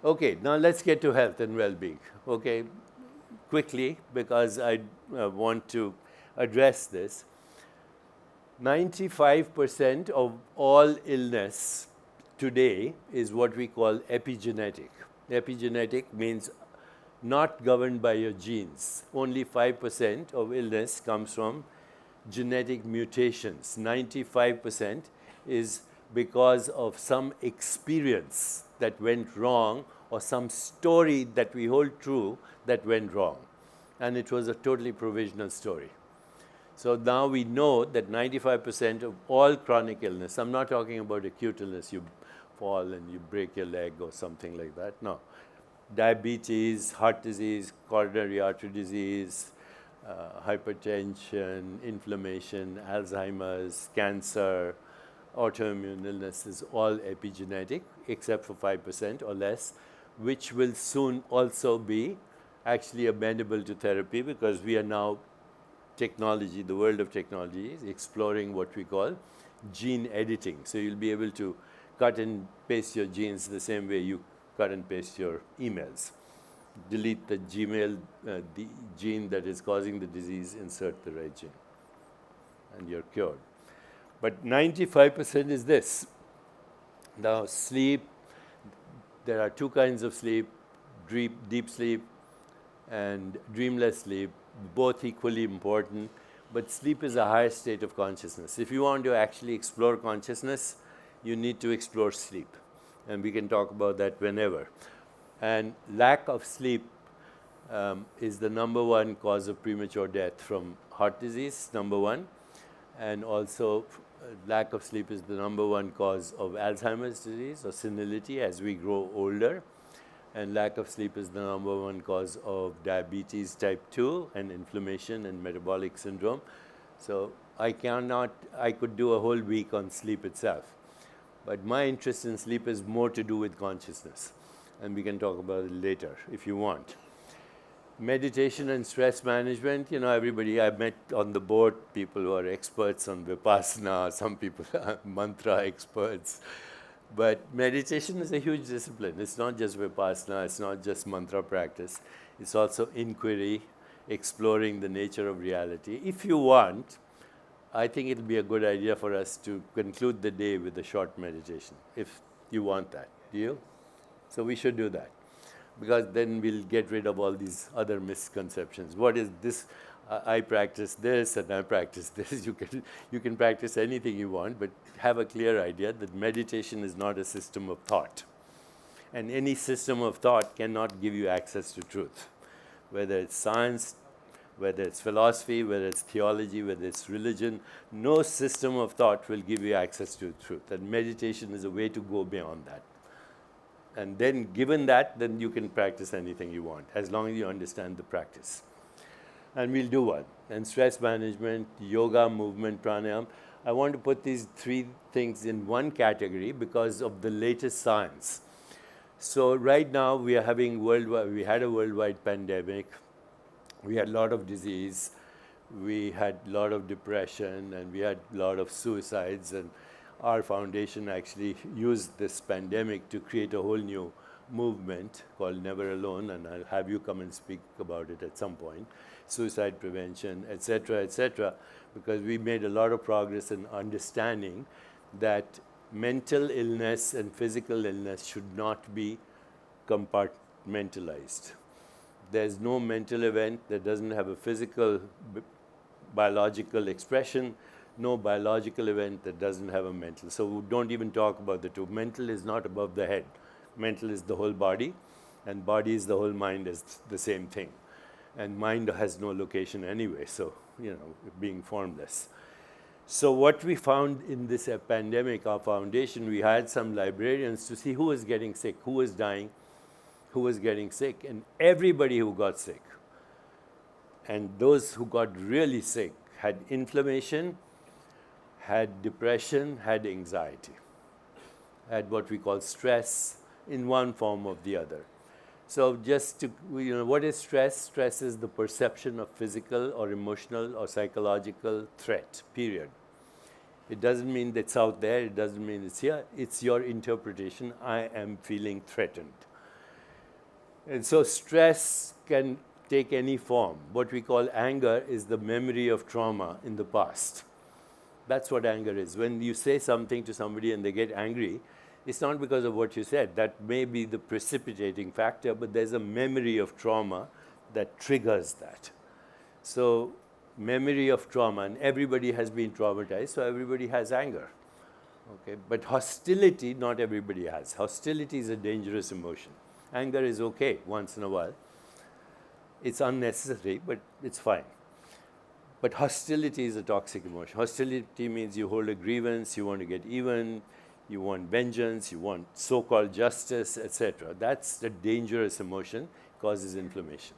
Okay, now let's get to health and well-being. Okay, quickly, because I want to address this. 95% of all illness today is what we call epigenetic. Epigenetic means not governed by your genes. Only 5% of illness comes from genetic mutations. 95% is because of some experience that went wrong or some story that we hold true that went wrong. And it was a totally provisional story. So now we know that 95% of all chronic illness, I'm not talking about acute illness, you fall and you break your leg or something like that, no. Diabetes, heart disease, coronary artery disease, hypertension, inflammation, Alzheimer's, cancer, autoimmune illness is all epigenetic, except for 5% or less, which will soon also be actually amenable to therapy, because we are now technology, the world of technology is exploring what we call gene editing. So you'll be able to cut and paste your genes the same way you cut and paste your emails. Delete the Gmail, the gene that is causing the disease, insert the right gene, and you're cured. But 95% is this. Now, sleep, there are two kinds of sleep, deep sleep and dreamless sleep, both equally important, but sleep is a higher state of consciousness. If you want to actually explore consciousness, you need to explore sleep, and we can talk about that whenever. And lack of sleep is the number one cause of premature death from heart disease, number one, and also lack of sleep is the number one cause of Alzheimer's disease or senility as we grow older. And lack of sleep is the number one cause of diabetes type 2 and inflammation and metabolic syndrome. So I could do a whole week on sleep itself. But my interest in sleep is more to do with consciousness. And we can talk about it later if you want. Meditation and stress management, everybody, I met on the board people who are experts on Vipassana, some people are mantra experts. But meditation is a huge discipline. It's not just Vipassana, it's not just mantra practice. It's also inquiry, exploring the nature of reality. If you want, I think it'll be a good idea for us to conclude the day with a short meditation, if you want that. Do you? So we should do that, because then we'll get rid of all these other misconceptions. What is this? I practice this and I practice this. You can practice anything you want, but have a clear idea that meditation is not a system of thought. And any system of thought cannot give you access to truth. Whether it's science, whether it's philosophy, whether it's theology, whether it's religion, no system of thought will give you access to truth. And meditation is a way to go beyond that. And then given that, then you can practice anything you want, as long as you understand the practice. And we'll do one. And stress management, yoga, movement, pranayama. I want to put these three things in one category because of the latest science. So right now we are having we had a worldwide pandemic. We had a lot of disease. We had a lot of depression, and we had a lot of suicides. And our foundation actually used this pandemic to create a whole new movement called Never Alone, and I'll have you come and speak about it at some point. Suicide prevention, etc., because we made a lot of progress in understanding that mental illness and physical illness should not be compartmentalized. There's no mental event that doesn't have a physical, biological expression, no biological event that doesn't have a mental. So we don't even talk about the two. Mental is not above the head. Mental is the whole body, and body is the whole mind, is the same thing. And mind has no location anyway, so, being formless. So what we found in this pandemic, our foundation, we had some librarians to see who was getting sick, who was dying, who was getting sick, and everybody who got sick. And those who got really sick had inflammation, had depression, had anxiety, had what we call stress in one form or the other. So just to, what is stress? Stress is the perception of physical or emotional or psychological threat, period. It doesn't mean that it's out there, it doesn't mean it's here, it's your interpretation. I am feeling threatened. And so stress can take any form. What we call anger is the memory of trauma in the past. That's what anger is. When you say something to somebody and they get angry, it's not because of what you said. That may be the precipitating factor, but there's a memory of trauma that triggers that. So memory of trauma, and everybody has been traumatized, so everybody has anger. Okay? But hostility, not everybody has. Hostility is a dangerous emotion. Anger is okay once in a while. It's unnecessary, but it's fine. But hostility is a toxic emotion. Hostility means you hold a grievance, you want to get even, you want vengeance, you want so-called justice, etc. That's the dangerous emotion, causes inflammation.